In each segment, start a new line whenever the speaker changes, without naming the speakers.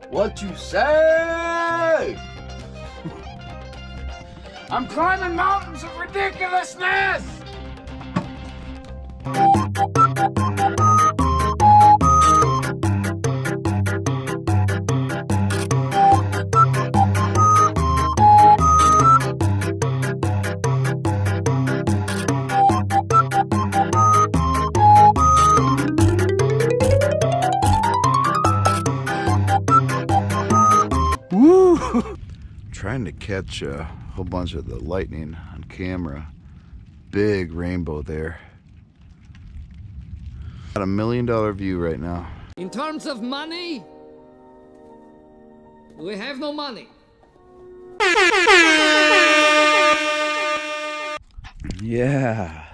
What you say? I'm climbing mountains of ridiculousness!
Woo! Trying to catch a whole bunch of the lightning on camera. Big rainbow there. Got $1 million view right now.
In terms of money, we have no money.
Yeah.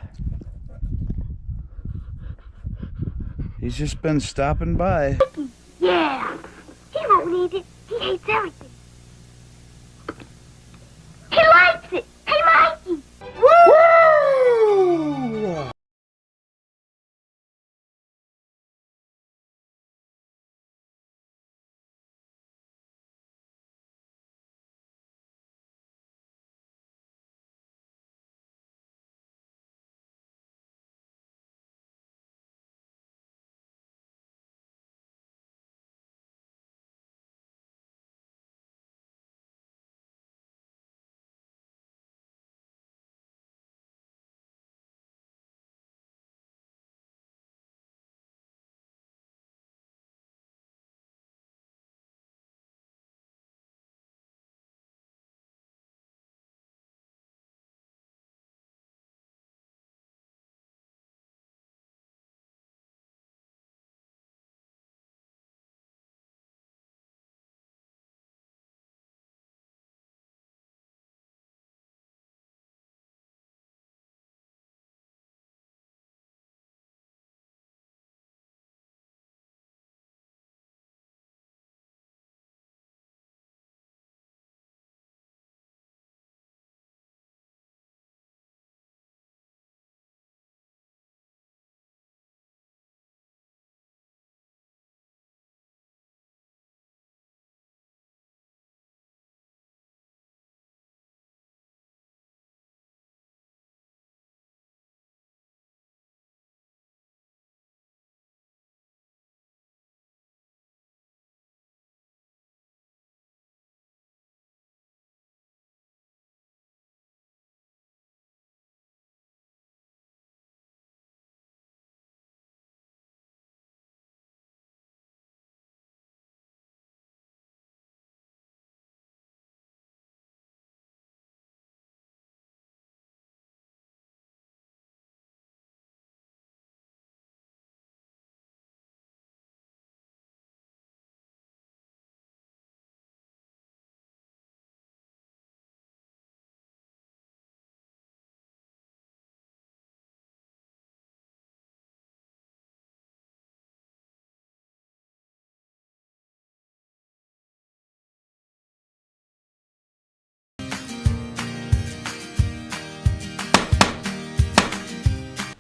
He's just been stopping by.
Yeah. He won't need it. He hates everything. He likes it. Hey, Mikey.
Woo!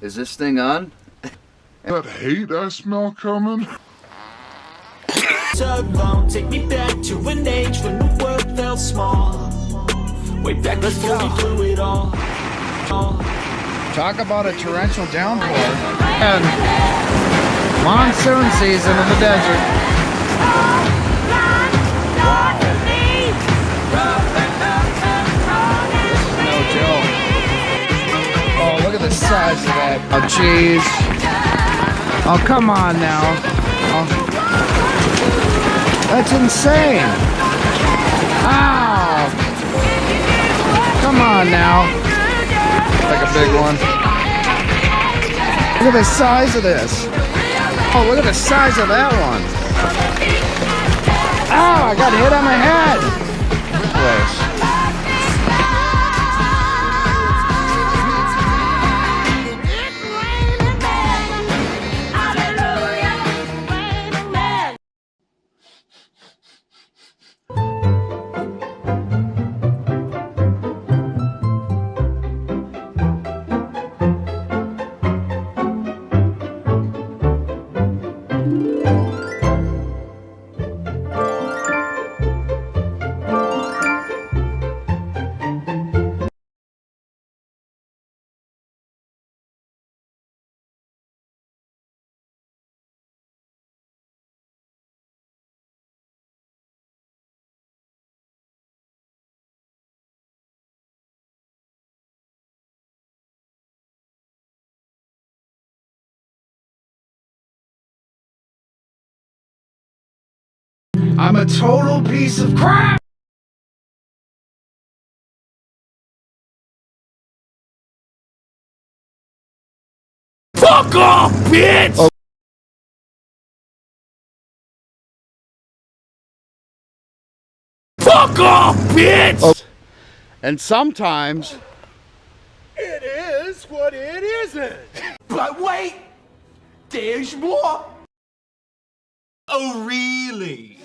Is this thing on?
That hate I smell coming?
Alone, take me back to an age when the world felt small. Way back before we blew it all.
Talk about a torrential downpour. And monsoon season in the desert. No joke. Oh, look at the size of that. Oh, jeez. Oh, come on now. Oh. That's insane. Ow. Come on now. Like a big one. Look at the size of this. Oh, look at the size of that one. Ow, I got hit on my head. Place. I'm a total piece of crap!
Fuck off, bitch!
Oh.
Fuck off, bitch!
Oh. And sometimes
It is what it isn't. But wait, there's more. Oh, really?